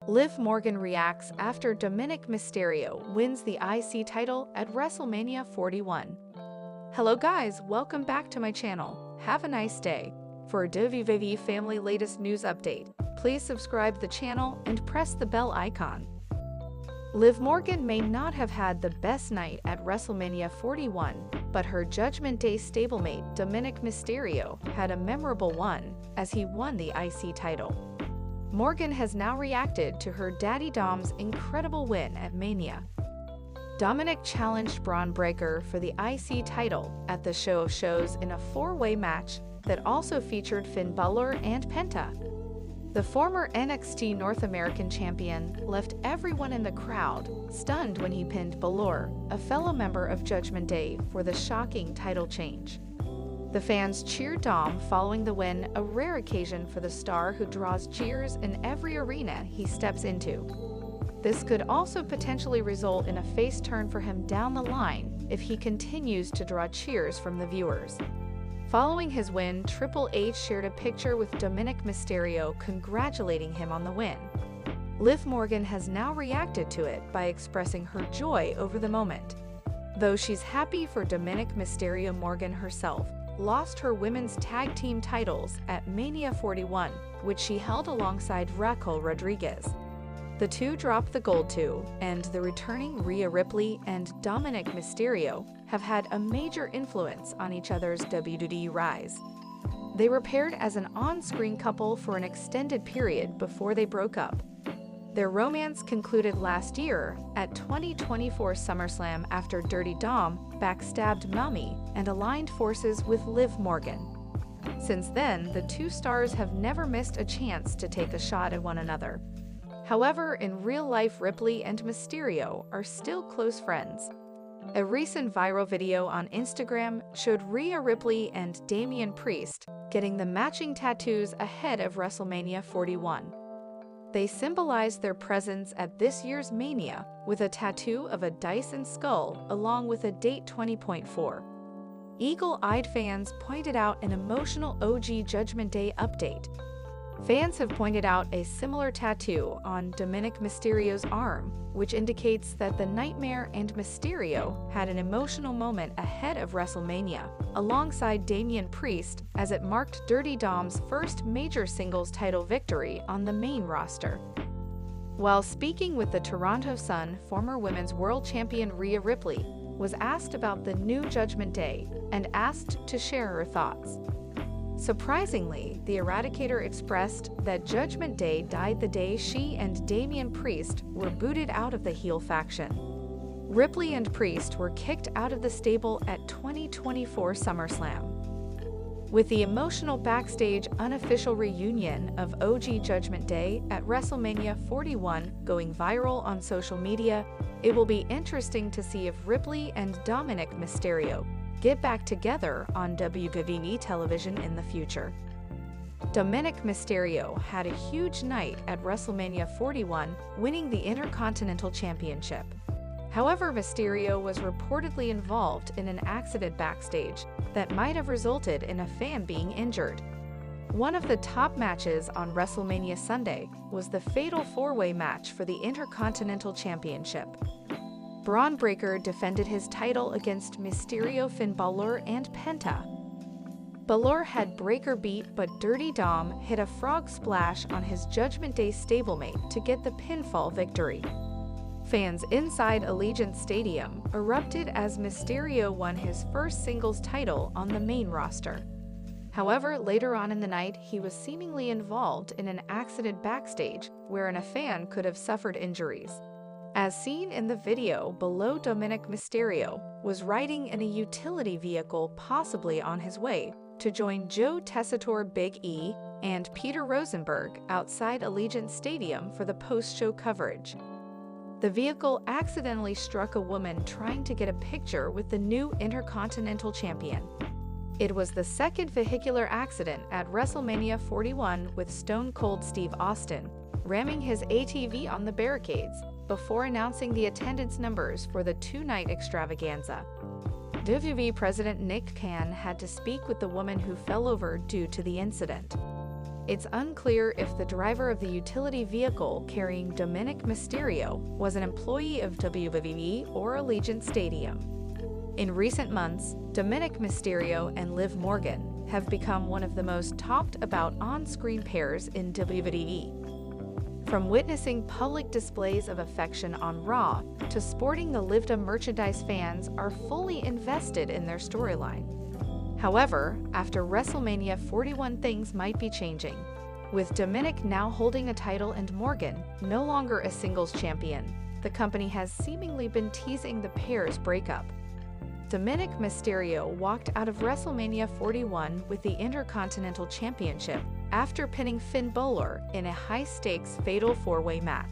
Liv Morgan reacts after Dominik Mysterio wins the IC title at WrestleMania 41. Hello guys, welcome back to my channel. Have a nice day. For a WWE family latest news update, please subscribe the channel and press the bell icon. Liv Morgan may not have had the best night at WrestleMania 41, but her Judgment Day stablemate Dominik Mysterio had a memorable one as he won the IC title. Morgan has now reacted to her daddy Dom's incredible win at Mania. Dominik challenged Bron Breakker for the IC title at the Show of Shows in a four-way match that also featured Finn Balor and Penta. The former NXT North American champion left everyone in the crowd stunned when he pinned Balor, a fellow member of Judgment Day, for the shocking title change. The fans cheered Dom following the win, a rare occasion for the star who draws cheers in every arena he steps into. This could also potentially result in a face turn for him down the line if he continues to draw cheers from the viewers. Following his win, Triple H shared a picture with Dominik Mysterio congratulating him on the win. Liv Morgan has now reacted to it by expressing her joy over the moment. Though she's happy for Dominik Mysterio, Morgan herself lost her women's tag team titles at Mania 41, which she held alongside Raquel Rodriguez. The two dropped the gold too, and the returning Rhea Ripley and Dominik Mysterio have had a major influence on each other's WWE rise. They were paired as an on-screen couple for an extended period before they broke up. Their romance concluded last year at 2024 SummerSlam after Dirty Dom backstabbed Mami and aligned forces with Liv Morgan. Since then, the two stars have never missed a chance to take a shot at one another. However, in real life, Ripley and Mysterio are still close friends. A recent viral video on Instagram showed Rhea Ripley and Damian Priest getting the matching tattoos ahead of WrestleMania 41. They symbolized their presence at this year's Mania with a tattoo of a dice and skull along with a date 20.4. Eagle-eyed fans pointed out an emotional OG Judgment Day update. Fans have pointed out a similar tattoo on Dominik Mysterio's arm, which indicates that the Nightmare and Mysterio had an emotional moment ahead of WrestleMania, alongside Damian Priest, as it marked Dirty Dom's first major singles title victory on the main roster. While speaking with the Toronto Sun, former Women's World Champion Rhea Ripley was asked about the new Judgment Day and asked to share her thoughts. Surprisingly, the Eradicator expressed that Judgment Day died the day she and Damian Priest were booted out of the heel faction. Ripley and Priest were kicked out of the stable at 2024 SummerSlam. With the emotional backstage unofficial reunion of OG Judgment Day at WrestleMania 41 going viral on social media, it will be interesting to see if Ripley and Dominik Mysterio get back together on WWE television in the future. Dominik Mysterio had a huge night at WrestleMania 41, winning the Intercontinental Championship. However, Mysterio was reportedly involved in an accident backstage that might have resulted in a fan being injured. One of the top matches on WrestleMania Sunday was the fatal four-way match for the Intercontinental Championship. Bron Breakker defended his title against Mysterio, Finn Balor, and Penta. Balor had Breakker beat, but Dirty Dom hit a frog splash on his Judgment Day stablemate to get the pinfall victory. Fans inside Allegiant Stadium erupted as Mysterio won his first singles title on the main roster. However, later on in the night, he was seemingly involved in an accident backstage wherein a fan could have suffered injuries. As seen in the video below, Dominik Mysterio was riding in a utility vehicle, possibly on his way to join Joe Tessitore, Big E, and Peter Rosenberg outside Allegiant Stadium for the post-show coverage. The vehicle accidentally struck a woman trying to get a picture with the new Intercontinental Champion. It was the second vehicular accident at WrestleMania 41, with Stone Cold Steve Austin ramming his ATV on the barricades before announcing the attendance numbers for the two-night extravaganza. WWE President Nick Khan had to speak with the woman who fell over due to the incident. It's unclear if the driver of the utility vehicle carrying Dominik Mysterio was an employee of WWE or Allegiant Stadium. In recent months, Dominik Mysterio and Liv Morgan have become one of the most talked about on-screen pairs in WWE. From witnessing public displays of affection on Raw to sporting the Livdom merchandise, fans are fully invested in their storyline. However, after WrestleMania 41, things might be changing, with Dominik now holding a title and Morgan no longer a singles champion. The company has seemingly been teasing the pair's breakup. Dominik Mysterio walked out of WrestleMania 41 with the Intercontinental Championship after pinning Finn Balor in a high-stakes fatal four-way match.